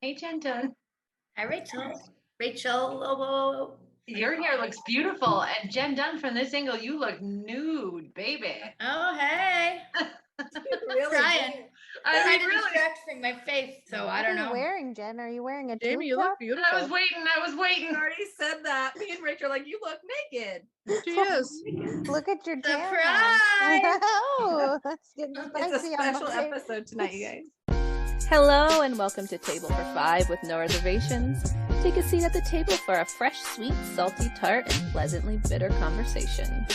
Hey, Jen. Hi, Rachel. Rachel, whoa. Your hair looks beautiful. And Jen Dunn, from this angle, you look nude, baby. Oh, hey. Really? Trying. I Trying mean, to really. distract from my face, so I don't What are know. you wearing, Jen? Are you wearing a Jamie, tube you look top? beautiful. I was waiting. I already said that. Me and Rachel are like, you look naked. She is. Look at your tan Surprise! line. Oh, that's getting It's a spicy on special the face. episode tonight, you guys. Hello and welcome to Table for Five with No Reservations. Take a seat at the table for a fresh, sweet, salty, tart, and pleasantly bitter conversation.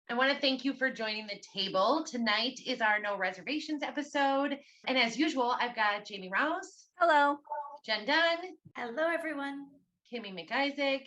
I want to thank you for joining the table. Tonight is our No Reservations episode. And as usual, I've got Jamie Rouse. Hello. Jen Dunn. Hello, everyone. Kimmy McIsaac.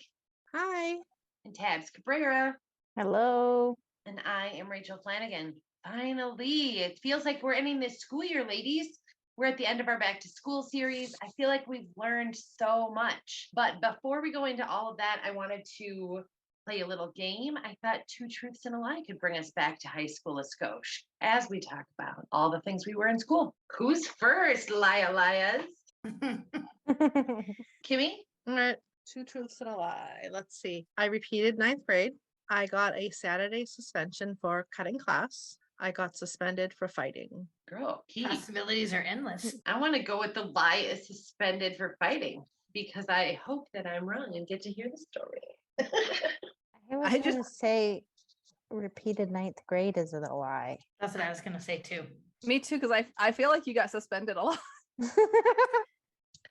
Hi. And Tabs Cabrera. Hello. And I am Rachel Flanagan. Finally, it feels like we're ending this school year, ladies. We're at the end of our back to school series. I feel like we've learned so much. But before we go into all of that, I wanted to play a little game. I thought Two Truths and a Lie could bring us back to high school Escoche as we talk about all the things we were in school. Who's first, Lias? Kimmy? All right. Two truths and a lie. Let's see. I repeated ninth grade. I got a Saturday suspension for cutting class. I got suspended for fighting. Girl, key. Possibilities are endless. I want to go with the lie is suspended for fighting because I hope that I'm wrong and get to hear the story. I was going to say repeated ninth grade is a lie. That's what I was going to say, too. Me too, because I feel like you got suspended a lot. I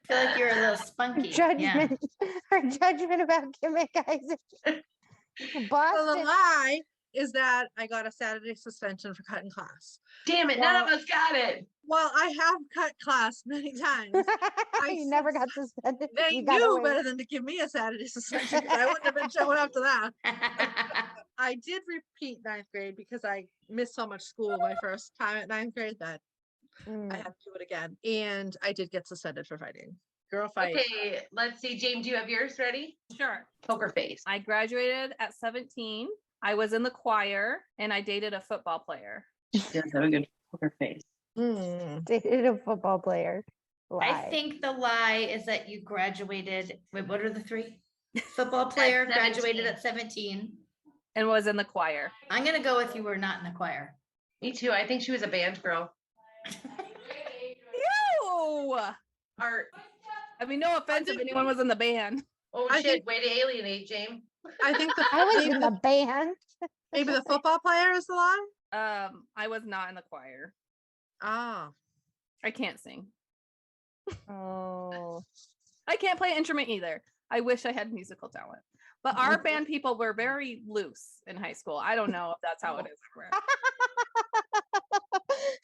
feel like you're a little spunky. Judgment. Our judgment about Kim McIsaac. So the Boston. lie is that I got a Saturday suspension for cutting class. Damn it, none of us got it. Well, I have cut class many times. You never got suspended. They You got knew away. better than to give me a Saturday suspension because I wouldn't have been showing up to that. I did repeat ninth grade because I missed so much school my first time at ninth grade that I had to do it again. And I did get suspended for fighting. Girl fight. Okay, let's see. James, do you have yours ready? Sure. Poker face. I graduated at 17. I was in the choir and I dated a football player. She does have a good poker face. Dated a football player. Lie. I think the lie is that you graduated. Wait, what are the three? Football player graduated at 17. And was in the choir. I'm going to go with you were not in the choir. Me too. I think she was a band girl. Ew! Art. I mean, no offense if anyone was in the band. Oh, I shit. think- Way to alienate, James. I think I was in the band. maybe the football player is the lie. I was not in the choir. Ah. I can't sing. Oh. I can't play an instrument either. I wish I had musical talent. But our band people were very loose in high school. I don't know if that's how it is everywhere.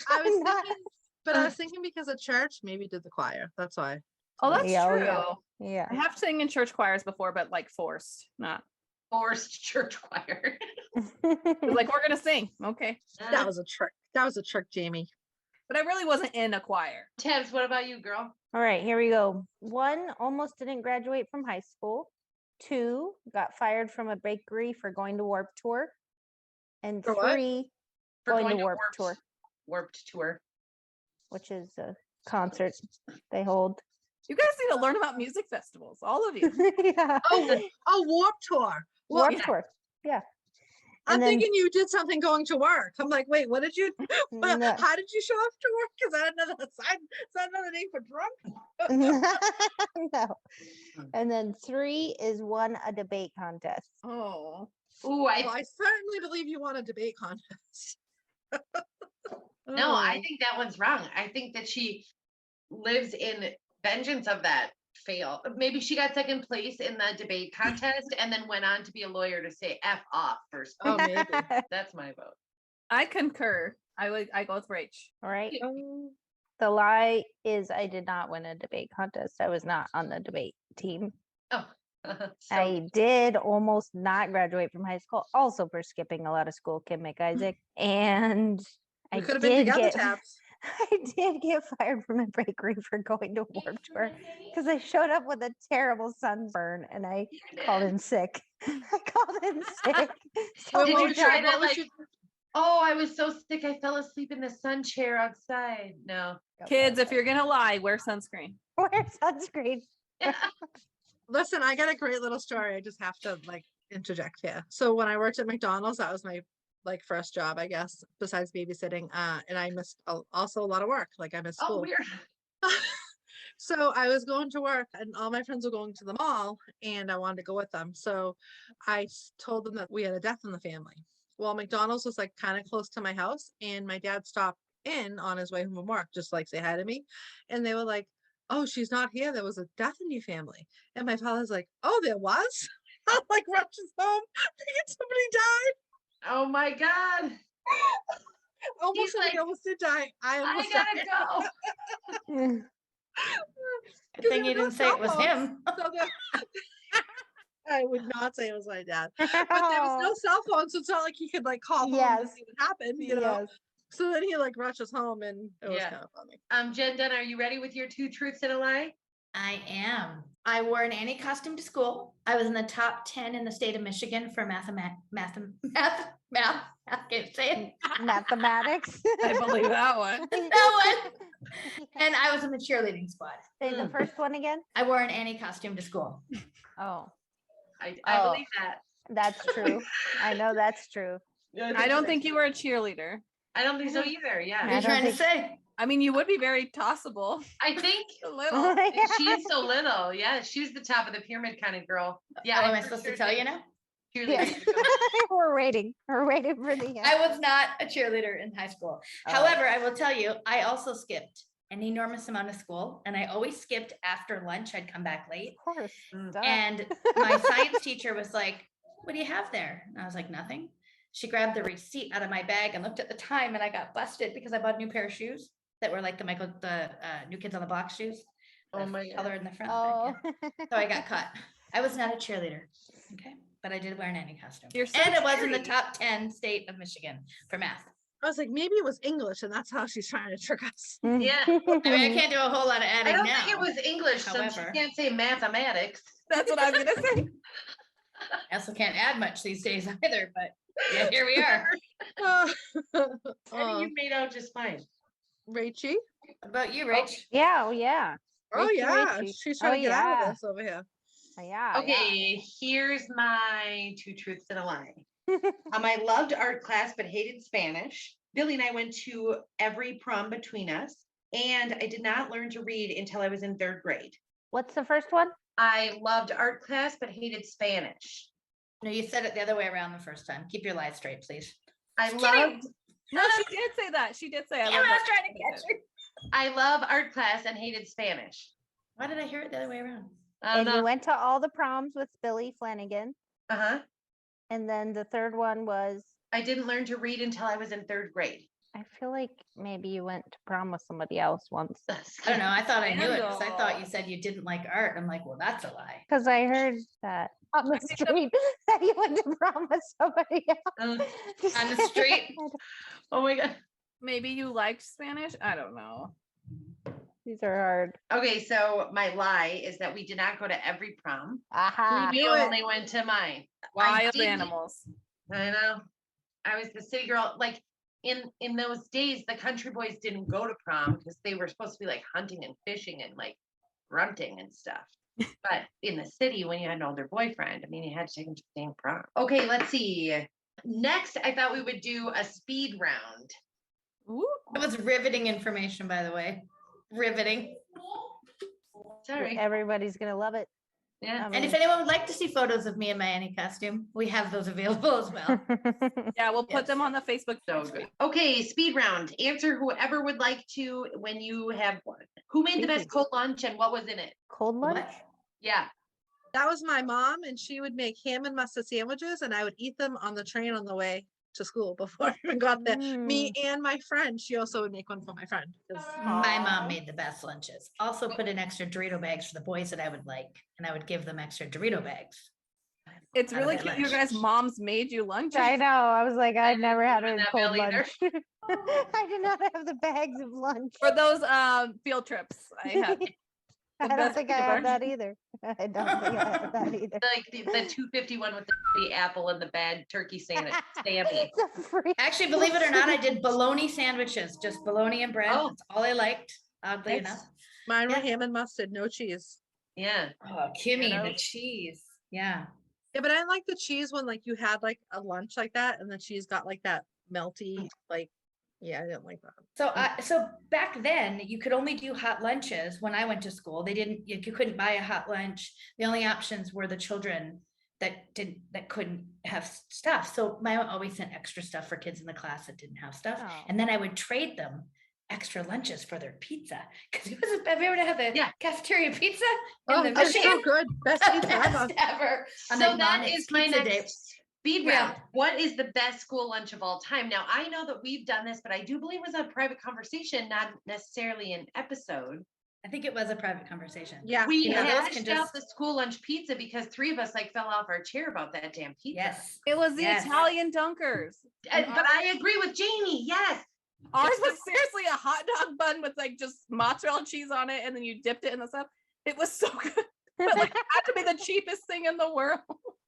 I was thinking, but I was thinking because of church, maybe did the choir. That's why. Oh, that's Yeah, oh, true. yeah. Yeah. I have sang in church choirs before, but like forced, not Forced church choir. like we're gonna sing. Okay. That was a trick. That was a trick, Jamie. But I really wasn't in a choir. Tabs, what about you, girl? All right, here we go. 1, almost didn't graduate from high school. 2, got fired from a bakery for going to Warp Tour. And For what? 3, For going to Warp Tour, Warped tour. which is a concert they hold. You guys need to learn about music festivals, all of you. Yeah. Oh, Warp Tour. Well, Warp yeah. Tour. Yeah. I'm And then- thinking you did something going to work. I'm like, wait, what did you? No. How did you show up to work? Is that another name for drunk? No. And then 3 is won a debate contest. Oh. Ooh, Well, I certainly believe you won a debate contest. no, I think that one's wrong. I think that she lives in vengeance of that fail. Maybe she got second place in the debate contest and then went on to be a lawyer to say F off first. Oh, maybe. That's my vote. I concur. I go with Rach. All right. Um, The lie is I did not win a debate contest. I was not on the debate team. Oh, so I did almost not graduate from high school, also for skipping a lot of school, Kim McIsaac. And I we could have been did together, get, Tabs. I did get fired from a bakery for going to Warp Tour because I showed up with a terrible sunburn and I called in sick. I called in sick. So did what you was try your- that what was like, your- oh, I was so sick I fell asleep in the sun chair outside. No. Kids, if you're gonna lie, wear sunscreen. Wear sunscreen. Listen, I got a great little story. I just have to like interject here. So when I worked at McDonald's, that was my like first job, I guess, besides babysitting. And I missed also a lot of work. Like I missed Oh, school. weird. So I was going to work and all my friends were going to the mall and I wanted to go with them. So told them that we had a death in the family. Well, McDonald's was like kind of close to my house and my dad stopped in on his way home from work, just like say hi to me. And they were like, oh, she's not here. There was a death in your family. And my father's like, oh, there was? Like rushes home thinking somebody died. Oh my God. Almost somebody like, almost did die. I I almost gotta died. go. Good thing you didn't say it was him. So I would not say it was my dad. But there was no cell phone, so it's not like he could like call home to Yes. see what happened, you know. Yes. So then he like rushes home and it was Yeah. kind of funny. Jen Dunn, are you ready with your 2 truths and a lie? I am. I wore an Annie costume to school. I was in the top 10 in the state of Michigan for math. I can't say it. Mathematics. I believe that one. That one. And I was in the cheerleading squad. Say the first one again. I wore an Annie costume to school. Oh, I Oh. believe that. that's true. I know that's true. I don't think you were a cheerleader. I don't think so either. Yeah. What are you don't trying to think- say? I mean, you would be very tossable. I think A little. she's so little. Yeah. She's the top of the pyramid kind of girl. Yeah. Oh, am I for supposed sure to tell think you now? Yeah. cheerleader. We're waiting. We're waiting for the end. I was not a cheerleader in high school. Oh. However, I will tell you, I also skipped an enormous amount of school and I always skipped after lunch. I'd come back late. Of course. Mm. duh. And my science teacher was like, what do you have there? And I was like, nothing. She grabbed the receipt out of my bag and looked at the time and I got busted because I bought a new pair of shoes that were like the New Kids on the Block shoes. Oh the my God. color in the front. Oh. So I got caught. I was not a cheerleader. Okay. But I did wear an Annie costume. You're so and it was in the scary. top 10 state of Michigan for math. I was like, maybe it was English and that's how she's trying to trick us. Yeah. I mean, I can't do a whole lot of I adding don't now. think it was English, since However. you can't say mathematics. That's what I was gonna say. I also can't add much these days either, but yeah, here we are. I think Oh, you made out just fine. Rachie? What about you, Rach? Yeah. Oh, yeah. Oh Rachie, yeah, Rachie. she's trying to get out yeah. of this over here. Yeah. Okay, here's my 2 truths and a lie. I loved art class but hated Spanish. Billy and I went to every prom between us, and I did not learn to read until I was in 3rd grade. What's the first one? I loved art class but hated Spanish. No, you said it the other way around the first time. Keep your lies straight, please. I Just kidding. loved No, she did say that. She did say I Damn, love I was that. trying to catch her. I love art class and hated Spanish. Why did I hear it the other way around? I don't And you know. went to all the proms with Billy Flanagan. Uh-huh. And then the third one was, I didn't learn to read until I was in 3rd grade. I feel like maybe you went to prom with somebody else once. I don't know. I thought I knew it because I Scandal. thought you said you didn't like art. I'm like, well, that's a lie. Because I heard that on the think the- street that you went to prom with somebody Uh, else. On the street? oh my God. Maybe you liked Spanish. I don't know. These are hard. Okay, so my lie is that we did not go to every prom. Aha. We knew it. only went to mine. Wild did- animals. I know. I was the city girl. Like in those days, the country boys didn't go to prom because they were supposed to be like hunting and fishing and like grunting and stuff. But in the city, when you had an older boyfriend, I mean, you had to take him to the same prom. Okay, let's see. Next, I thought we would do a speed round. Ooh. That was riveting information, by the way. Riveting. Sorry. Everybody's going to love it. Yeah. And if anyone would like to see photos of me in my Annie costume, we have those available as well. Yeah, we'll put Yes. them on the Facebook. So good. Okay, speed round. Answer whoever would like to when you have one. Who made the best Easy. cold lunch and what was in it? Cold lunch? What? Yeah. That was my mom, and she would make ham and mustard sandwiches, and I would eat them on the train on the way to school before I even got there. Me and my friend, she also would make one for my friend. 'cause My Aw. mom made the best lunches. Also put in extra Dorito bags for the boys that I would like, and I would give them extra Dorito bags. It's Out of really that cute. Your lunch. guys' moms made you lunch. I know. I was like, I've never had ring a that cold bell either. lunch. I did not have the bags of lunch. For those field trips, I had. I don't best think I peanut had butter. that either. I don't think I had that either. Like the 251 with the apple and the bad turkey sandwich. Sammy. The free- Actually, believe it or not, I did bologna sandwiches, just bologna and bread. Oh. That's all I liked, oddly That's enough. Mine were Yeah. ham and mustard, no cheese. Yeah. Oh, Kimmy, the Potatoes. cheese. Yeah. Yeah, but I like the cheese when like you had like a lunch like that and the cheese got like that melty, like, yeah, I didn't like that. So back then you could only do hot lunches when I went to school. They didn't, you couldn't buy a hot lunch. The only options were the children that couldn't have stuff. So my mom always sent extra stuff for kids in the class that didn't have stuff. Oh. And then I would trade them extra lunches for their pizza. Cause it was, have you ever had the Yeah. cafeteria pizza? in Oh, the that's so Michigan? good. Best The pizza ever. best ever. On So a that non-ex is my pizza day. next speed Yeah. round. What is the best school lunch of all time? Now, I know that we've done this, but I do believe it was a private conversation, not necessarily an episode. I think it was a private conversation. Yeah. We You know, those hashed can out just- the school lunch pizza because 3 of us like fell off our chair about that damn pizza. Yes. It was the Yes. Italian Dunkers. And But I agree with Jamie. Yes. ours was seriously a hot dog bun with like just mozzarella cheese on it, and then you dipped it in the stuff. It was so good. But like it had to be the cheapest thing in the world.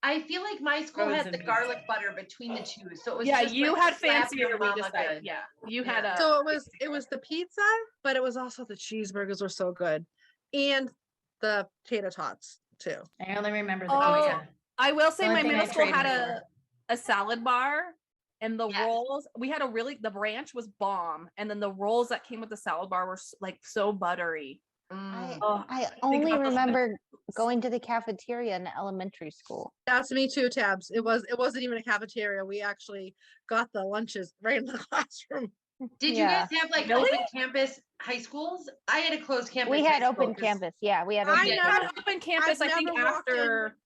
I feel like my school had Frozen the pizza. garlic butter between the two. So it was Yeah, just you like had slap fancier. your We mama decided. good. Yeah, you Yeah. had a. So it was the pizza, but it was also the cheeseburgers were so good. And the tater tots too. I only remember the Oh, pizza. I will say The only my thing middle I school traded had for. a salad bar, and the Yes. rolls. We had the ranch was bomb, and then the rolls that came with the salad bar were like so buttery. Mm. Oh, I think only about those remember going to the cafeteria in elementary school. That's me too, Tabs. It wasn't even a cafeteria. We actually got the lunches right in the classroom. Did Yeah. you guys have like Really? open campus high schools? I had a closed campus. We had high school open 'cause- campus. Yeah, we had I open We Yeah. had campus. open campus. I think never walked in after.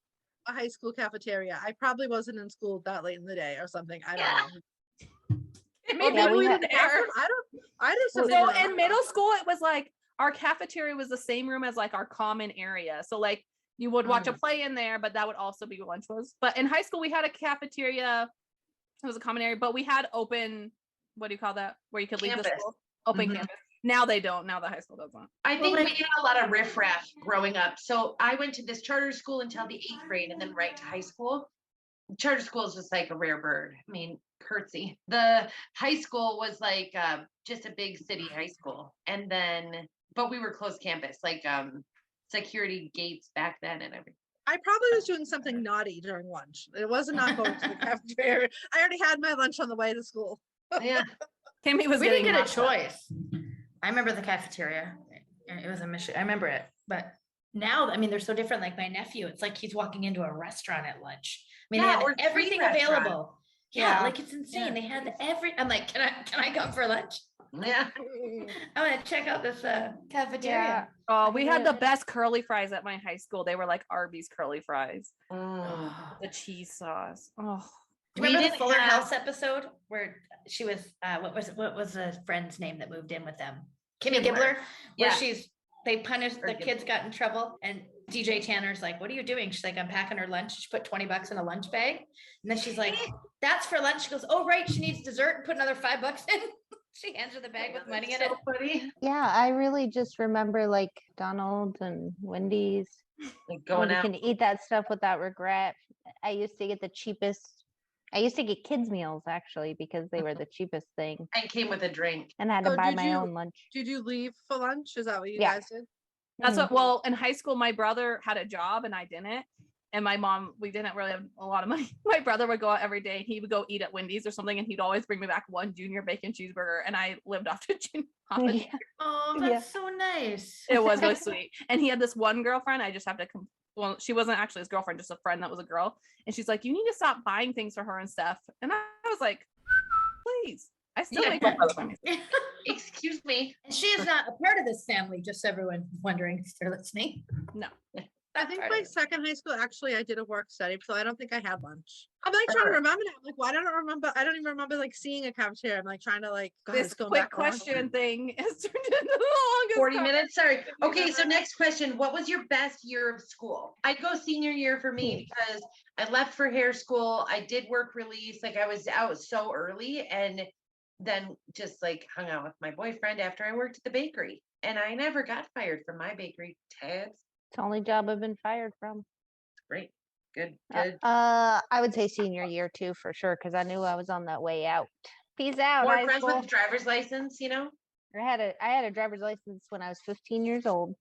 a high school cafeteria. I probably wasn't in school that late in the day or something. I don't Yeah. know. Maybe Or maybe we we had- didn't have them. I did So something. wrong. in middle school, it was like our cafeteria was the same room as like our common area. So like you would watch a play in there, but that would also be what lunch was. But in high school, we had a cafeteria. It was a common area, but we had open. What do you call that? Where you could leave the Campus. school? Open Mhm. campus. Now they don't. Now the high school doesn't. I think like- we had a lot of riffraff growing up. So I went to this charter school until the 8th grade and then right to high school. Charter school is just like a rare bird. I mean, curtsy. The high school was like just a big city high school. And then, but we were closed campus, like security gates back then and everything. I probably was doing something naughty during lunch. It wasn't not going to the cafeteria. I already had my lunch on the way to school. Yeah. Kimmy was We didn't getting get a knocked up. choice. I remember the cafeteria. It was a mission. I remember it. But now, I mean, they're so different. Like my nephew, it's like he's walking into a restaurant at lunch. I mean, Yeah, they or had free everything restaurant. available. Yeah, Yeah. like it's insane. Yeah. They had I'm like, can I come for lunch? Yeah. I want to check out this cafeteria. Oh, we had the Yeah. best curly fries at my high school. They were like Arby's curly fries. Mm. The cheese sauce. Oh, Do We you remember the didn't Fuller have- House episode where she was what was the friend's name that moved in with them? Kimmy Gibbler. Gibbler, where Yeah. they punished Or the kids got in trouble and DJ Tanner's like, what are you doing? She's like, I'm packing her lunch. She put $20 in a lunch bag. And then she's like, that's for lunch. She goes, oh, right. She needs dessert and put another $5 in. She hands her the bag with money in it. So funny. Yeah, I really just remember like Donald's and Wendy's. Like When going you out. can eat that stuff without regret. I used to get the cheapest. I used to get kids meals actually because they were the cheapest thing, And came with a drink. and I had to So buy did my you- own lunch. Did you leave for lunch? Is that what you Yeah. guys did? that's Mhm. what. Well, in high school, my brother had a job and I didn't. And my mom, we didn't really have a lot of money. My brother would go out every day. He would go eat at Wendy's or something, and he'd always bring me back one junior bacon cheeseburger. And I lived off to junior. Yeah. Oh, Yeah. that's so nice. It was really sweet. And he had this one girlfriend. I just have to, well, she wasn't actually his girlfriend, just a friend that was a girl. And she's like, you need to stop buying things for her and stuff. And I was like, please. I still Yeah. make my brother buy me. Excuse me. And she is not a part of this family, just so everyone wondering if they're listening. No. I think part my of it. second high school, actually, I did a work study, so I don't think I had lunch. I'm like trying to remember now. I'm like, why don't I remember? I don't even remember like seeing a cafeteria. I'm like trying to like, God, This it's going quick back a long question time. thing has turned into the longest 40 con- minutes. Sorry. Okay, so next question. What was your best year of school? I'd go senior year for me because I left for hair school. I did work release. Like I was out so early and then just like hung out with my boyfriend after I worked at the bakery. And I never got fired from my bakery. Tabs. It's the only job I've been fired from. Great. Good. Good. I would say senior year too for sure because I knew I was on that way out. Peace out, More high friends school. with driver's license, you know? I had a driver's license when I was 15 years old.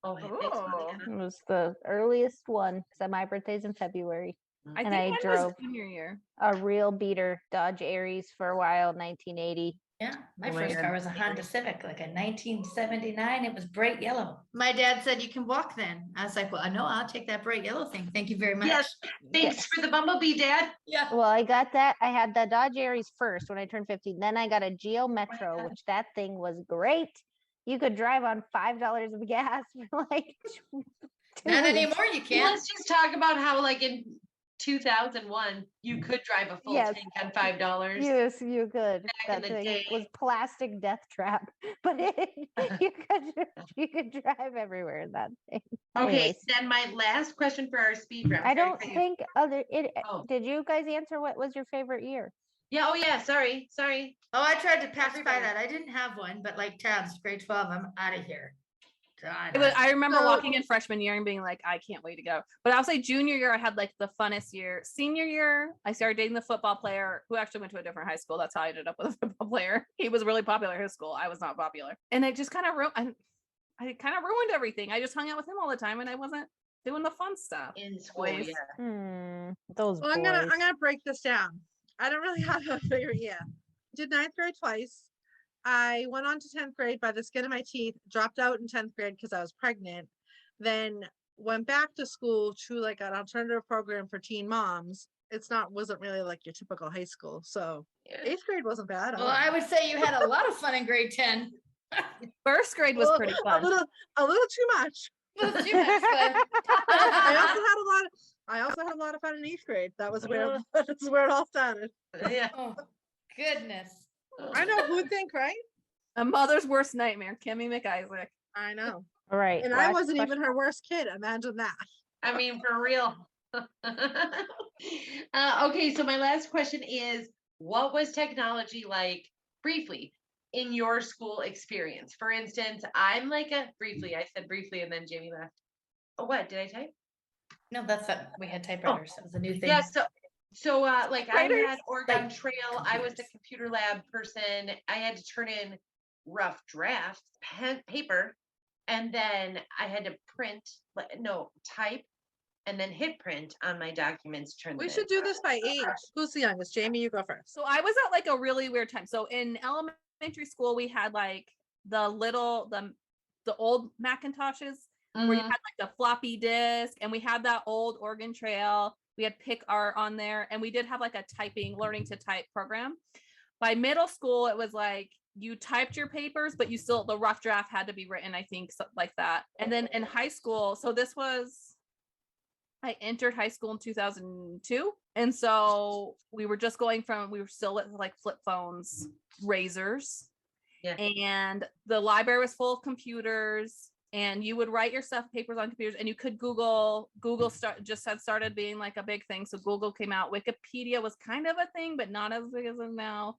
Oh, thanks, Monica. It was the earliest one. So my birthday's in February. I And think I mine drove was junior year. a real beater Dodge Aries for a while, 1980. Yeah, my Oh my first God. car was a Honda Civic, like a 1979. It was bright yellow. My dad said, "You can walk then." I was like, "Well, I know, I'll take that bright yellow thing. Thank you very much." Yes. Thanks for the bumblebee, Dad. Yeah. Well, I got that. I had the Dodge Aries first when I turned 15. Then I got a Geo Metro, God. which that thing was great. You could drive on $5 of gas for like 2 Not weeks. anymore, you can't. Let's just talk about how, like, in 2001, you could drive a full Yes. tank on $5. Yes, you could. Back in That the thing day. was plastic death trap, but you could drive everywhere in that thing. Okay, Anyways, then my last question for our speed round. I Sorry, don't cut you- think other it. Oh. Did you guys answer what was your favorite year? Yeah, oh yeah, sorry. Oh, I tried to pass by Everybody. that. I didn't have one, but like Tabs, grade 12, I'm out of here. God. I remember So- walking in freshman year and being like, I can't wait to go. But I'll say junior year, I had like the funnest year. Senior year, I started dating the football player who actually went to a different high school. That's how I ended up with a football player. He was really popular at his school. I was not popular. And it just kind of I kind of ruined everything. I just hung out with him all the time and I wasn't doing the fun stuff. In school, Boys. yeah. Those Well, boys. I'm gonna break this down. I don't really have a favorite year. Did ninth grade twice. I went on to 10th grade by the skin of my teeth, dropped out in 10th grade because I was pregnant, then went back to school to like an alternative program for teen moms. Wasn't really like your typical high school. So Yeah. 8th grade wasn't bad. Well, I would say you had a lot of fun in grade 10. First grade was Well, pretty a fun. little too much. Well, too much fun. I also had a lot of fun in 8th grade. That was where that's where it all started. Yeah. Oh, goodness. I know who would think, right? A mother's worst nightmare, Kimmy McIsaac. I know. All right. And I last wasn't question. even her worst kid. Imagine that. I mean, for real. Okay, so my last question is, what was technology like briefly in your school experience? For instance, I'm like briefly, I said briefly and then Jamie left. Oh, what did I type? No, that's what we had typewriters. That was a new thing. Yeah, so like I Writers. had Oregon Like Trail, I was the computers. computer lab person. I had to turn in rough drafts, paper, and then I had to type and then hit print on my documents, turn We them should in. do this by age. Who's the youngest? Jamie, you go first. So I was at like a really weird time. So in elementary school, we had like the old Macintoshes where you Mhm. had like the floppy disk, and we had that old Oregon Trail. We had Pick Art on there, and we did have like a learning to type program. By middle school, it was like you typed your papers, but the rough draft had to be written, I think, like that. And then in high school, so I entered high school in 2002. And so we were still with like flip phones, razors. Yeah. And the library was full of computers, and you would write your stuff, papers on computers, and you could Google had started being like a big thing. So Google came out. Wikipedia was kind of a thing, but not as big as it now.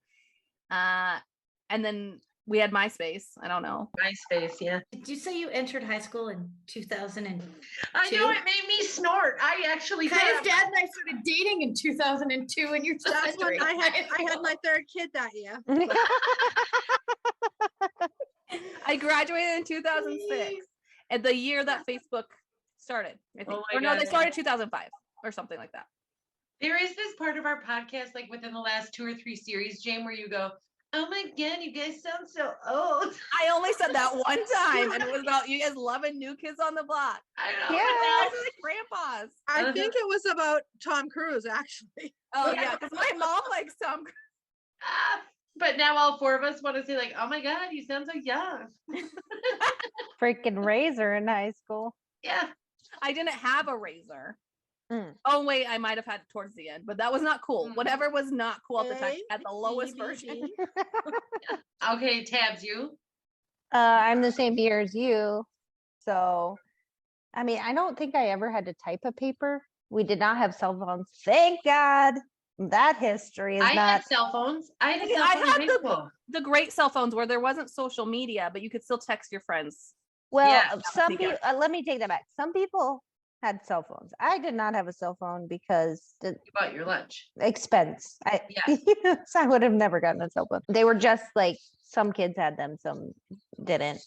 And then we had MySpace. I don't know. MySpace, yeah. Did you say you entered high school in 2002? I know it made me snort. I actually Kaya's did. dad and I started dating in 2002, and you're just That's when entering I had high my third kid that year. I graduated in 2006, and the year that Facebook started, I think. Oh my Or no, they God. started 2005 or something like that. There is this part of our podcast, like within the last 2 or 3 series, Jane, where you go, "Oh my God, you guys sound so old." I only said that one time, and it was about you guys loving New Kids on the Block. I know. Yeah. You but guys are like grandpas. I Uh-huh. think it was about Tom Cruise, actually. Oh yeah, because my mom likes Tom Cruise. But now all 4 of us want to say, like, "Oh my God, you sound so young." Freaking razor in high school. Yeah. I didn't have a razor. Mm. Oh wait, I might have had it towards the end, but that was not cool. Mm. Whatever was not cool at the time, A, at the lowest B, B, version. B. Okay, Tabs, you. I'm the same year as you. So, I mean, I don't think I ever had to type a paper. We did not have cell phones. Thank God. That history is I not. had cell phones. I had a Yeah, cell I phone had in high school. The great cell phones where there wasn't social media, but you could still text your friends. Well, Yeah, some together. people, let me take that back. Some people had cell phones. I did not have a cell phone because the You bought your lunch. expense. Yeah. I would have never gotten a cell phone. They were just like some kids had them, some didn't.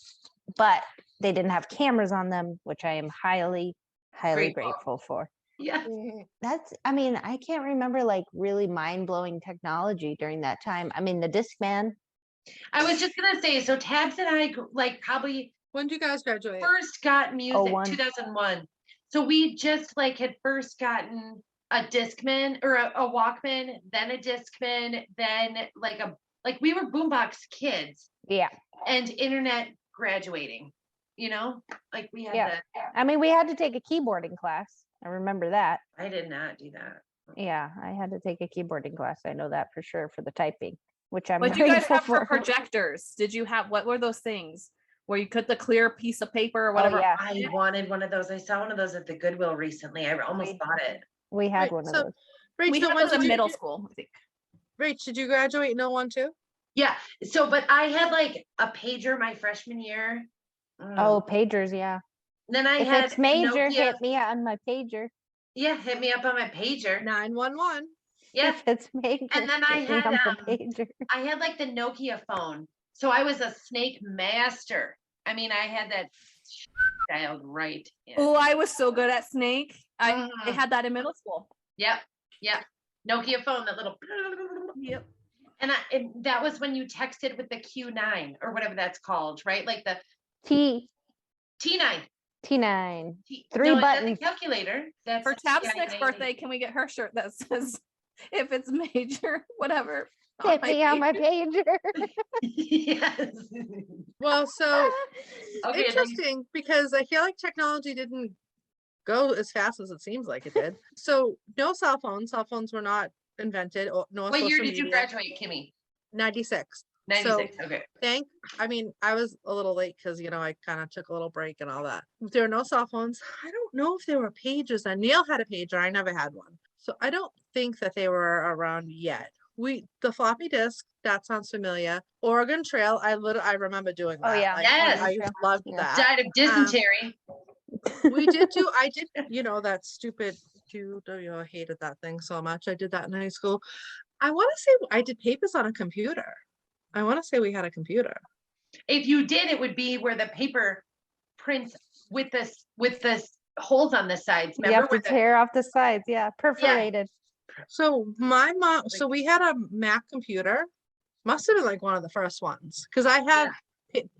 But they didn't have cameras on them, which I am highly Grateful. grateful for. Yeah. I mean, I can't remember like really mind-blowing technology during that time. I mean, the Discman. I was just gonna say, so Tabs and I like probably When did you guys graduate? first got music 01. 2001. So we just like had first gotten a Discman or a Walkman, then a Discman, then like we were boombox kids Yeah. and internet graduating, you know? Like we had Yeah. I mean, we had to take a keyboarding class. I remember that. I did not do that. Yeah, I had to take a keyboarding class. I know that for sure for the typing, which I'm What do you guys grateful have for for. projectors? Did you have, what were those things where you cut the clear piece of paper or whatever? yeah. I wanted one of those. I saw one of those at the Goodwill recently. I almost We- bought it. We had Right, one of so- those. Rach, We so had when those did in you middle get- school, I think. Rach, did you graduate in 01 too? Yeah. So, but I had like a pager my freshman year. Oh, pagers, yeah. Then I If had it's major, Nokia. hit me on my pager. Yeah, hit me up on my pager. 911. Yeah. If it's major, And then I hit me had, on the pager. I had like the Nokia phone. So I was a snake master. I mean, I had that dialed right in. Oh, I was so good at Snake. I Mhm. had that in middle school. Yep. Yep. Nokia phone, that little. Yep. And that was when you texted with the Q9 or whatever that's called, right? Like the T9. T9. T- Three no, that's a buttons. calculator. That's For Tab's TINA. next birthday, can we get her shirt that says if it's major, whatever? Hit me on my page? pager. Yes. Well, so Okay. then- interesting because I feel like technology didn't go as fast as it seems like it did. So no cell phones. Cell phones were not invented or no What year social did you media. graduate, Kimmy? 96. 96. Okay. I mean, I was a little late because, I kind of took a little break and all that. There were no cell phones. I don't know if there were pages. And Neil had a pager. I never had one. So I don't think that they were around yet. The floppy disk, that sounds familiar. Oregon Trail, I remember doing that. Oh, yeah. Like, Yes. I loved Yeah. that. Died of dysentery. I did, that stupid QW. I hated that thing so much. I did that in high school. I want to say I did papers on a computer. I want to say we had a computer. If you did, it would be where the paper prints with this holes on the sides. You Remember have to with the, tear off the sides. Yeah, perforated. So my mom, so we had a Mac computer. Must have been like one of the first ones because I had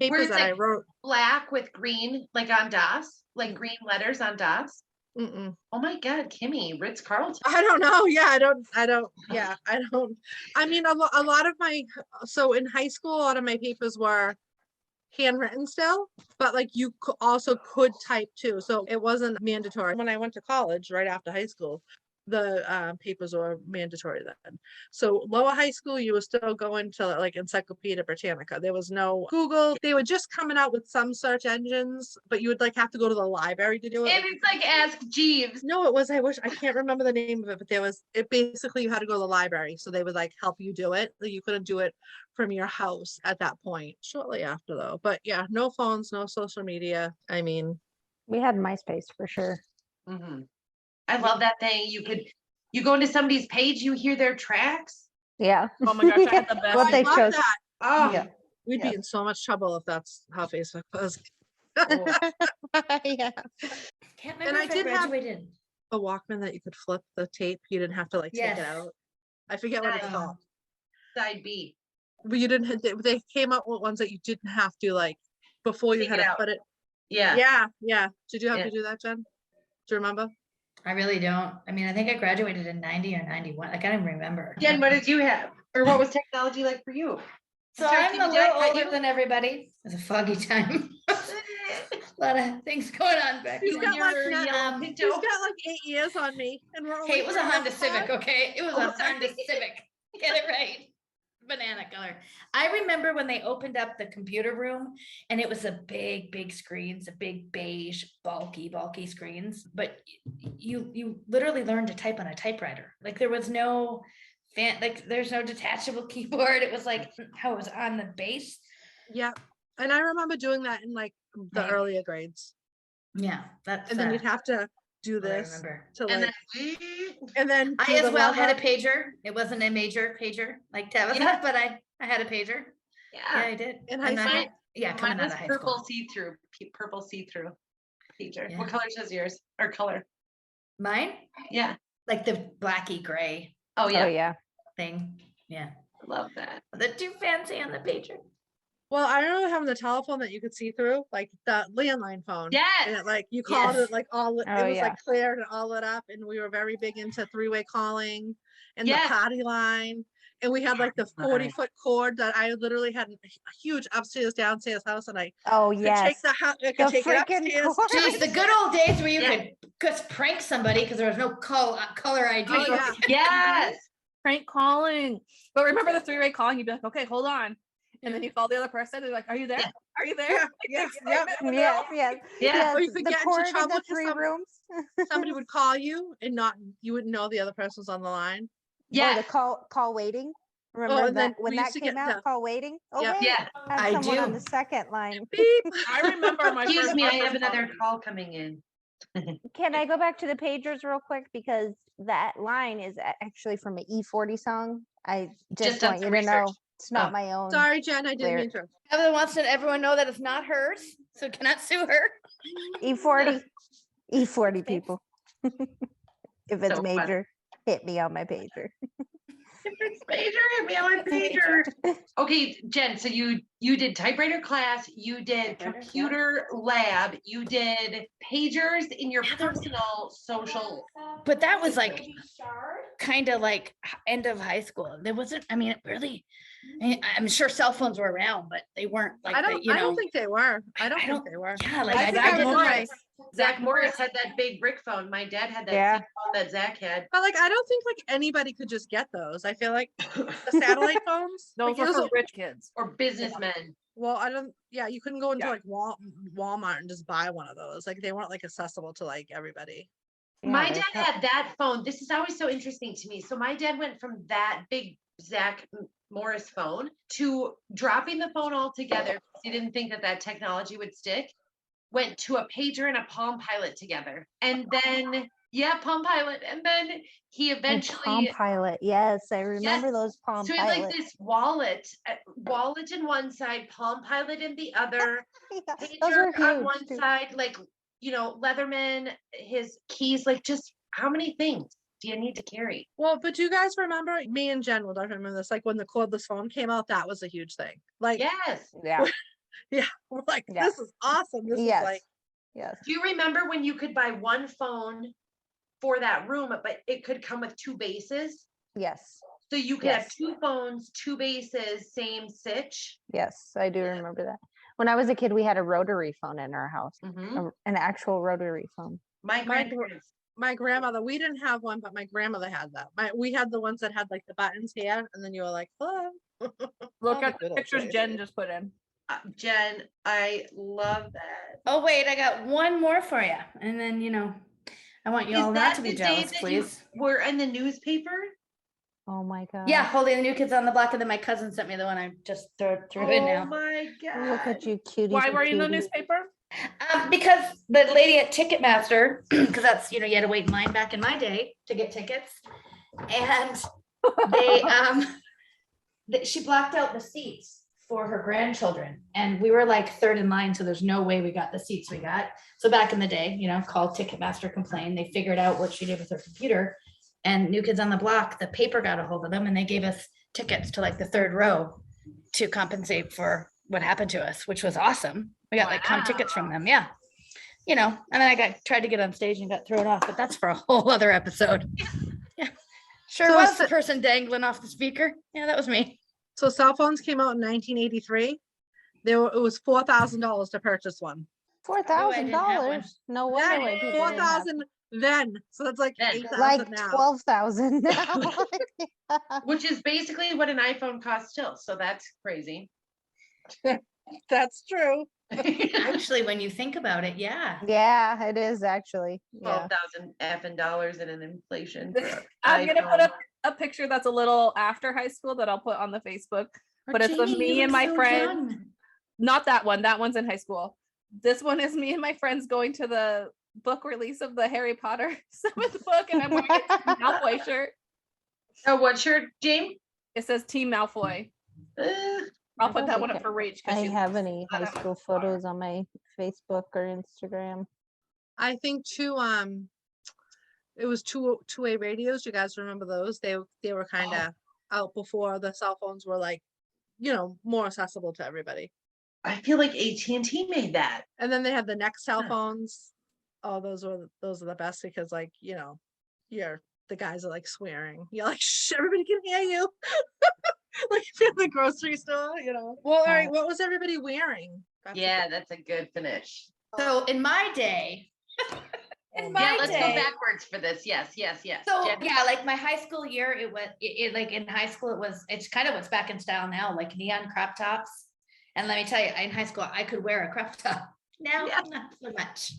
papers it's that I like wrote. black with green, like on DOS, like green letters on DOS. Mm-mm. Oh my God, Kimmy, Ritz Carlton. I don't know. Yeah, I don't. Yeah, I don't. I mean, a lot of my. So in high school, a lot of my papers were handwritten still, but like you also could type too. So it wasn't mandatory. When I went to college right after high school, the papers were mandatory then. So lower high school, you were still going to like Encyclopedia Britannica. There was no Google. They were just coming out with some search engines, but you would like have to go to the library to do it. And it's like Ask Jeeves. No, it was, I can't remember the name of it, but it basically you had to go to the library. So they would like help you do it. You couldn't do it from your house at that point. Shortly after though. But yeah, no phones, no social media. I mean, We had MySpace for sure. Mm-hmm. I love that thing. You go into somebody's page, you hear their tracks. Yeah. Oh my gosh, I had the best. What they I love chose. that. Oh, Yeah. We'd Yeah. be in so much trouble if that's how Facebook was. Yeah. Can't And remember I if I did have- graduated. A Walkman that you could flip the tape. You didn't have to like take Yes. it out. I forget what it's Nice. called. side B. But you didn't they came out with ones that you didn't have to like before you Take had it to out. put it. Yeah. Yeah. Did you have Yeah. to do that, Jen? Do you remember? I really don't. I mean, I think I graduated in 90 or 91. I can't even remember. Jen, what did you have? Or what was technology like for you? So Sorry, I'm Kimmy, a did I little cut older you? than everybody. It was a foggy time. A lot of things going on back She's then. got like Your that- yellow um, Pinto. She's got like 8 years on me, and we're Hey, it was a only Honda 4 Civic, okay? It was Oh, a sorry. Honda Civic. Get it right. Banana color. I remember when they opened up the computer room and it was a big screens, a big beige, bulky screens. But you literally learned to type on a typewriter. Like there was no there's no detachable keyboard. It was like how it was on the base. Yeah. And I remember doing that in like the Right. earlier grades. Yeah, that's And then you'd have to do I this remember. to And like, then, and then I do as the well had a leather. pager. It wasn't a major pager like Tabitha, Yeah. but I had a pager. Yeah, yeah. I did. In And high I- school? yeah, Mine coming out was of high purple school. see-through, purple see-through pager. Yeah. What color is yours? Or color? Mine, Yeah. like the blacky gray Oh Oh, yeah. yeah. thing. Yeah, I love that. the too fancy on the pager. Well, I remember having the telephone that you could see through, like the landline phone. Yes. And it, like you called Yes. it like all lit, Oh, it was yeah. like cleared and all lit up, and we were very big into three-way calling and Yes. the party line. And we had like the Party line. 40-foot cord that I literally had a huge upstairs, downstairs house, and I Oh, could yes. take the house, I The could take it freaking upstairs. cord. Geez, the good old days where you Yeah. could just prank somebody because there was no color ID. Oh, yeah. Yes. Prank calling. But remember the three-way calling? You'd be like, okay, hold on. And then you call the other person. They're like, are you there? Yeah. Are you there? Yeah, I yeah. never know. Yes, yes. Yeah. Yes, Or you could the get into cord in trouble the 'cause 3 rooms. Somebody would call you and you wouldn't know the other person was on the line. Or Yeah. the call waiting. Remember and then that when we that used to get came out, the- call waiting? Oh, Yep. wait, Yeah. I have I someone on do. the second line. Beep. I remember my Excuse first me, I first have another call. call coming in. Can I go back to the pagers real quick? Because that line is actually from an E40 song. I just done want you some to research. know it's not Oh. my own. Sorry, Jen, I didn't Clear. mean to. Tabitha wants to let everyone know that it's not hers, so cannot sue her. E40. E40 people. If it's So funny. major, hit me on my pager. If it's pager, hit me on my pager. Okay, Jen, so you did typewriter class, you did Typewriter, yeah. computer lab, you did pagers in your Yeah, there- personal social. But that was like kind of like end of high school. There wasn't, I mean, really, I'm sure cell phones were around, but they weren't like, I the, don't, you I know, don't think they were. I don't I think don't- they were. yeah, like I I, think I I didn't was know. like- Zach Morris had that big brick phone. My dad had that Yeah. same phone that Zach had. But like, I don't think like anybody could just get those. I feel like the satellite phones. Those like, were it was for a- rich kids. Or businessmen. well, I don't. Yeah, you couldn't go into Yeah. like Walmart and just buy one of those. Like they weren't like accessible to like everybody. My Yeah, dad there's had that phone. This is always so interesting to me. So my dad went from that big Zach Morris phone to dropping the phone altogether because he didn't think that that technology would stick. Went to a pager and a Palm Pilot together, and then Palm Pilot, and then he Palm eventually. Pilot. Yes, I remember Yes. those Palm So he had like Pilot. this wallet in one side, Palm Pilot in the other, Yeah, those pager were on huge. one too. side, like, Leatherman, his keys, like just how many things do you need to carry? Well, but do you guys remember? Me and Jen will definitely remember this. Like when the cordless phone came out, that was a huge thing. Like, Yes. Yeah. yeah, we're like, Yeah. this is awesome. This Yes. is like, Yes. Do you remember when you could buy one phone for that room, but it could come with two bases? Yes. So you could have Yes. two phones, two bases, same sitch. Yes. I do remember that. When I was a kid, we had a rotary phone in our house, Mhm. an actual rotary phone. My My grandparents. my grandmother, we didn't have one, but my grandmother had that. We had the ones that had like the buttons here, and then you were like, hello. Look All the at good the old pictures days. Jen just put in. Jen, I love that. Oh, wait, I got one more for you. And then, I want you Is all that not to be the day jealous, that you please. were in the newspaper? Oh my God. Yeah, holding the new kids on the block, and then my cousin sent me the one I just threw in Oh now. my God. Look at you, cutie. Why were you in the newspaper? Because the lady at Ticketmaster, because that's, you had to wait in line back in my day to get tickets. And they, she blocked out the seats for her grandchildren. And we were like third in line, so there's no way we got the seats we got. So back in the day, called Ticketmaster, complained. They figured out what she did with her computer. And New Kids on the Block, the paper got a hold of them and they gave us tickets to like the third row to compensate for what happened to us, which was awesome. We got like comp tickets from them. Yeah. And then I tried to get on stage and got thrown off, but that's for a whole other episode. Yeah. Sure So was the person dangling off the speaker. Yeah, that was me. So cell phones came out in 1983. It was $4,000 to purchase one. $4,000. No wonder why people didn't have 4,000 then. So that's like Then. 8,000 like now. 12,000 now. Which is basically what an iPhone costs still. So that's crazy. That's true. Actually, when you think about it, yeah. Yeah, it is actually. Yeah. 12,000 effing dollars in an inflation. for I'm gonna put iPhone. a picture that's a little after high school that I'll put on the Facebook. But it's of Jamie, me you and look my so friends. young. Not that one. That one's in high school. This one is me and my friends going to book release of the Harry Potter 7th book, and I'm wearing a Team Malfoy shirt. Oh, what shirt, James? It says Team Malfoy. Uh, I'll I put don't that one think up for Rach. I She have likes any that high one. school photos on my Facebook or Instagram. I think too, it was two-way radios. You guys remember those? They were kind of out before the cell phones were like, more accessible to everybody. I feel like AT&T made that. And then they had the next cell Huh. phones. Oh, those are the best because like, the guys are like swearing. You're like, shh, everybody can hear you. Like if you're in the grocery store, Well, all right, what was everybody wearing? That's a Yeah, that's a good finish. So in my day, Oh, Yeah, let's go day- backwards for this. Yes. So Jen- yeah, like my high school year, like in high school, it's kind of what's back in style now, like neon crop tops. And let me tell you, in high school, I could wear a crop top. Now, Yeah. not so much.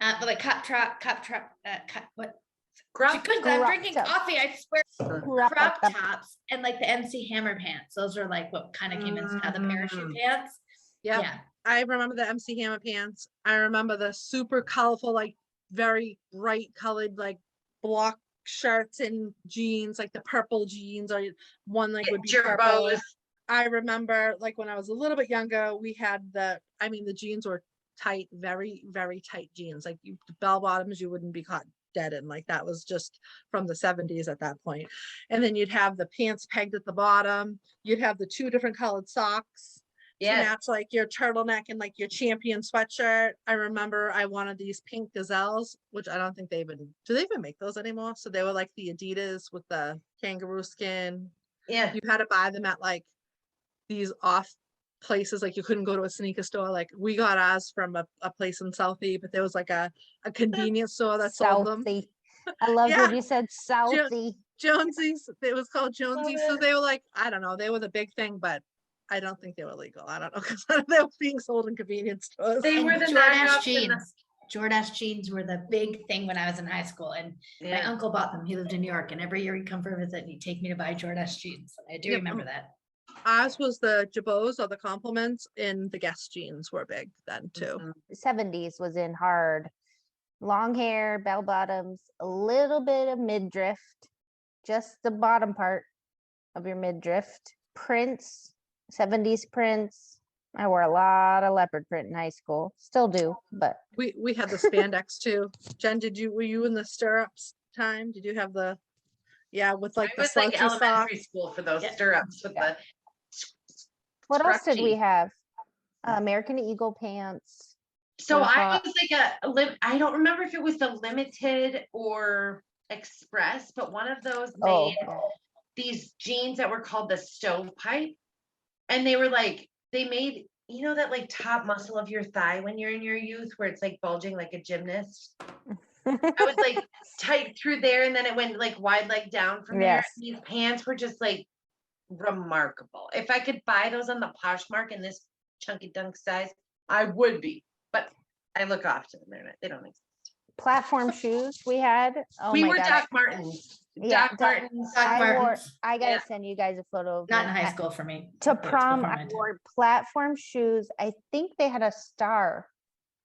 But like what? Crop- Because I'm crop drinking top. coffee, I swear. Crop Crop top. tops and like the MC Hammer pants. Those are like what kind of came in style, the parachute pants. Yep. Yeah. I remember the MC Hammer pants. I remember the super colorful, like very bright colored, like block shirts and jeans, like the purple jeans or one like would be purple. Turbos. I remember like when I was a little bit younger, we had the jeans were tight, very, very tight jeans. Like the bell bottoms, you wouldn't be caught dead in. Like that was just from the 70s at that point. And then you'd have the pants pegged at the bottom. You'd have the two different colored socks. Yeah. To match like your turtleneck and like your champion sweatshirt. I remember I wanted these pink gazelles, which I don't think do they even make those anymore? So they were like the Adidas with the kangaroo skin. Yeah. You had to buy them at like these off places, like you couldn't go to a sneaker store. Like we got ours from a place in Southie, but there was like a convenience store that sold them. Southie. I loved Yeah. when you said Southie. Jonesy's, it was called Jonesy's. So it. they were like, I don't know, they were the big thing, but I don't think they were legal. I don't know, because they were being sold in convenience stores. They were And the Jordache knockoffs and jeans. Jordache jeans were the big thing when I was in high school, and my Yeah. uncle bought them. He lived in New York, and every year he'd come for a visit and he'd take me to buy Jordache jeans. I do Yep. remember that. Ours was the Jabots or the compliments, and the Guess jeans were big then too. Mhm. 70s was in hard. Long hair, bell bottoms, a little bit of midriff, just the bottom part of your midriff. Prints, 70s prints. I wore a lot of leopard print in high school. Still do, but We had the spandex too. Jen, were you in the stirrups time? Did you have with like I the was like slouchy elementary socks? school for those Yeah. stirrups with Yeah. the. what else did we scrunchie. have? American Eagle pants. So What I about- was like I don't remember if it was the limited or express, but one of those Oh, made yeah. these jeans that were called the stovepipe. And they were like, they made, that like top muscle of your thigh when you're in your youth where it's like bulging like a gymnast. I was like tight through there and then it went like wide leg down from there. Yes. These pants were just like remarkable. If I could buy those on the Poshmark in this chunky dunk size, I would be. But I look off to them. They don't exist. Platform shoes we had. Oh We my were God. Doc Martens. Yeah, Doc Doc- Martens. Doc I wore, Martens. I gotta Yeah. send you guys a photo of Not in me. high school for me. To That's prom, before I my time. wore platform shoes. I think they had a star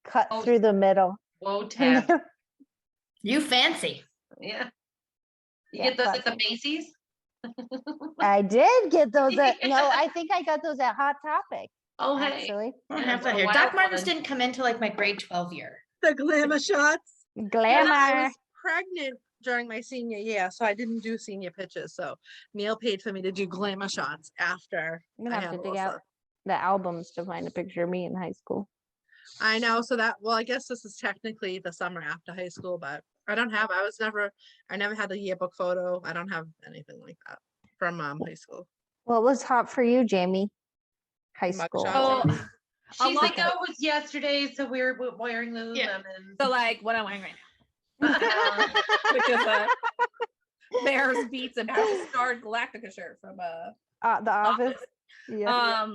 cut Oh, through the middle. Whoa, And tab. they were- You fancy. Yeah. You Yeah, get those at the platform. Macy's? I did get those at, no, I think I got those at Hot Topic, Oh, hey. actually. I don't Yeah, have what that a here. wild Doc Martens one. didn't come into like my grade 12 year. The glamour shots. I Glamour. was pregnant during my senior year, so I didn't do senior pictures. So Neil paid for me to do glamour shots after I'm gonna I have had to dig out Alyssa. the albums to find a picture of me in high school. I know. So I guess this is technically the summer after high school, but I never had a yearbook photo. I don't have anything like that from high school. What was hot for you, Jamie? High Mug school. shots. Oh, a She's lot like, oh, it was yesterday, so we're wearing Lululemon. Yeah. so like what I'm wearing right now, which is a Bears Beats and Battlestar Galactica shirt from The Office. Yeah.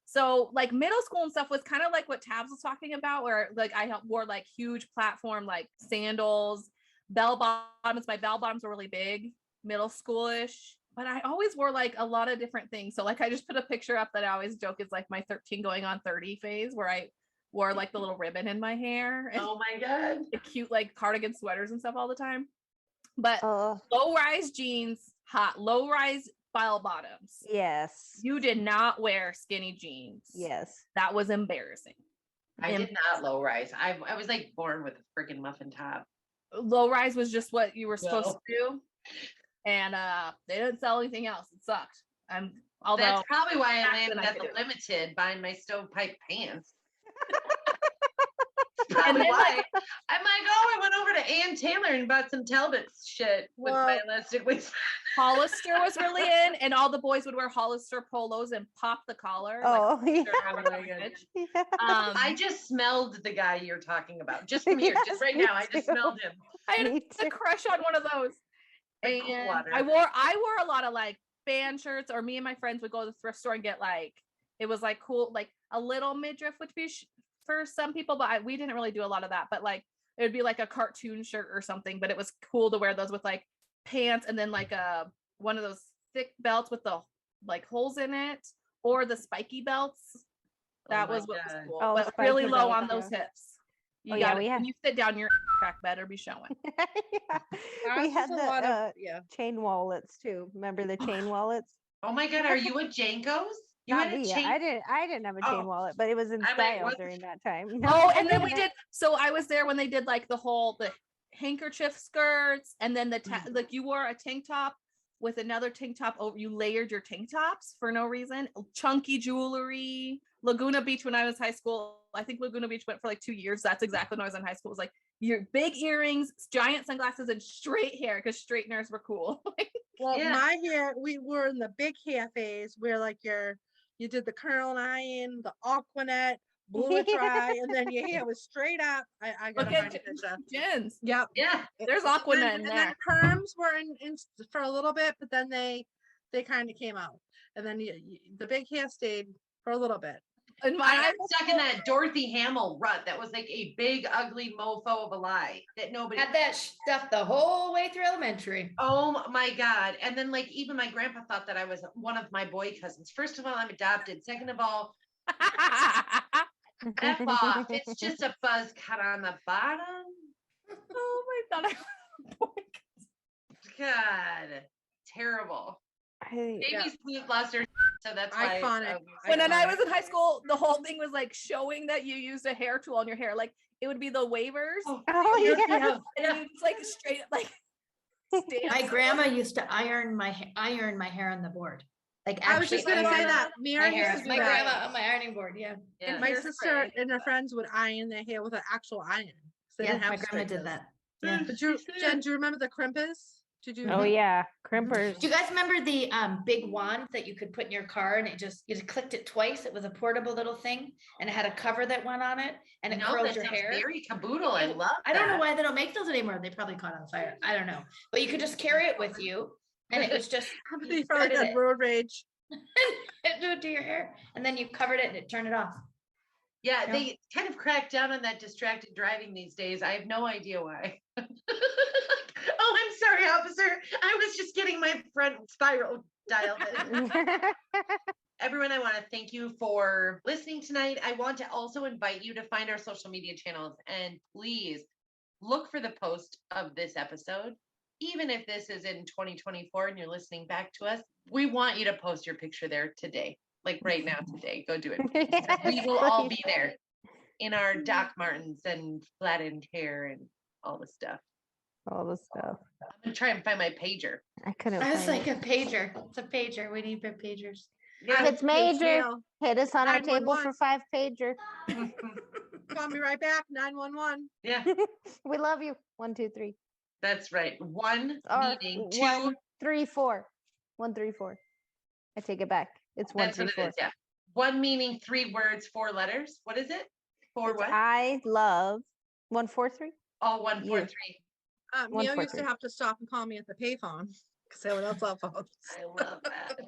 So like middle school and stuff was kind of like what Tabs was talking about, where like I wore like huge platform like sandals, bell bottoms. My bell bottoms were really big, middle schoolish. But I always wore like a lot of different things. So like I just put a picture up that I always joke is like my 13 going on 30 phase, where I wore like the little ribbon in my hair and Oh my God. the cute like cardigan sweaters and stuff all the time. But Oh, low-rise jeans, hot, low-rise bell bottoms. yes. You did not wear skinny jeans. Yes. That was embarrassing. I did not low rise. I was like born with a freaking muffin top. Low rise was just what you were supposed No. to do. And they didn't sell anything else. It sucked. Although That's probably why I back landed then I at the could do it. Limited buying my stovepipe pants. And Probably then, why. like- I'm like, oh, I went over to Ann Taylor and bought some Talbot shit with my Well- elastic waist. Hollister was really in, and all the boys would wear Hollister polos and pop the collar. Oh, yeah. Oh my God. Yeah. I just smelled the guy you're talking about. Just from here, Yes, just right me now. I just too. smelled him. I had Me a too. crush on one of those. Like And Coldwater. I wore a lot of like band shirts, or me and my friends would go to the thrift store and get like, it was like cool, like a little midriff, which be for some people, but we didn't really do a lot of that. But like it would be like a cartoon shirt or something, but it was cool to wear those with like pants and then like one of those thick belts with the like holes in it, or the spiky belts. That my was what was God. cool, Oh, but really spiky low belts, on those yeah. hips. You Oh, yeah, gotta, we had- when you sit down, your crack better be showing. Yeah. Ours We was had a the lot of, yeah. chain wallets too. Remember the chain wallets? Oh my God, are you a Janko's? You Not had a me. chain? I didn't have a chain Oh. wallet, but it was in I'm like, style what? during that time. Oh, No, and then we didn't. did. So I was there when they did like the handkerchief skirts, and then like you wore a tank top with another tank top over. You layered your tank tops for no reason. Chunky jewelry. Laguna Beach when I was high school. I think Laguna Beach went for like 2 years. That's exactly when I was in high school. It was like your big earrings, giant sunglasses, and straight hair because straighteners were cool. Well, Yeah. my hair, we were in the big hair phase where like you did the curl iron, the Aquanet, blew it dry, and then your hair was straight up. I gotta Look find at a picture. Jens. Yep. Yeah. There's And Aquanet then, in and then there. perms were in for a little bit, but then they kind of came out, and then the big hair stayed for a little bit. And I mine, got stuck in that Dorothy Hamill rut that was like a big, ugly mofo of a lie that nobody. Had that stuff the whole way through elementary. Oh my God. And then like even my grandpa thought that I was one of my boy cousins. First of all, I'm adopted. Second of all, F off. It's just a buzz cut on the bottom. oh my God. God. Terrible. Baby Yeah. Sleep lost her, so that's why. Iconic. When I Iconic. was in high school, the whole thing was like showing that you used a hair tool on your hair. Like it would be the wavers, Oh, Oh, yeah. yeah. and then you just like straight like. My stance. grandma used to iron my hair on the board. Like I was just actually gonna say iron that. my Mary used hair. to do My that. grandma on my ironing board. Yeah. Yeah. My Hairspray. sister and her friends would iron their hair with an actual iron. 'cause they Yeah, didn't have my grandma did strippers. that. Yeah. But Jen, do you remember the crimpers? Did you? Oh yeah, crimpers. Do you guys remember the big wand that you could put in your car and you just clicked it twice? It was a portable little thing and it had a cover that went on it and it No, curled that your sounds hair. very caboodle. I love I don't know that. why they don't make those anymore. They probably caught on fire. I don't know. But you could just carry it with you and it was just They you probably started had it road rage. and do it to your hair and then you covered it and it turned it off. Yeah, Yeah. they kind of cracked down on that distracted driving these days. I have no idea why. Oh, I'm sorry, officer. I was just getting my front spiral dialed in. Everyone, I want to thank you for listening tonight. I want to also invite you to find our social media channels and please look for the post of this episode. Even if this is in 2024 and you're listening back to us, we want you to post your picture there today. Like right now, today. Go do it. We will all be there in our Doc Martens and flattened hair and all the stuff. All the stuff. I'm gonna try and find my pager. I couldn't I was find like it. a pager. It's a pager. We need pagers. If it's major, hit us on our table 911. for 5 pager. Call me right back. 911. Yeah, We love you. 1, 2, 3. that's right. One Or meeting, 2. 1, 3, 4. 1, 3, 4. I take it back. It's 1, That's 3, what it 4. is. Yeah. One meaning 3 words, 4 letters. What is it? 4 It's what? I love 1, 4, 3. All 1, 4, Yeah. 3. One, Neil four, used to three. have to stop and call me at the payphone because they would have cell phones. I love that.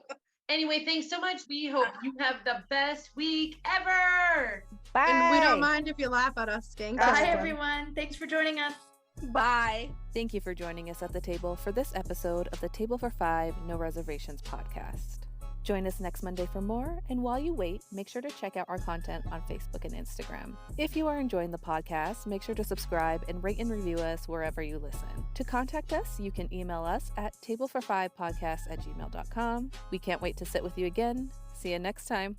Anyway, thanks so much. We hope you have the best week ever. Bye. And we don't mind if you laugh at us, gang. Bye sister. everyone. Thanks for joining us. Bye. Thank you for joining us at the table for this episode of the Table for 5 No Reservations podcast. Join us next Monday for more, and while you wait, make sure to check out our content on Facebook and Instagram. If you are enjoying the podcast, make sure to subscribe and rate and review us wherever you listen. To contact us, you can email us at tablefor5podcast@gmail.com. We can't wait to sit with you again. See you next time.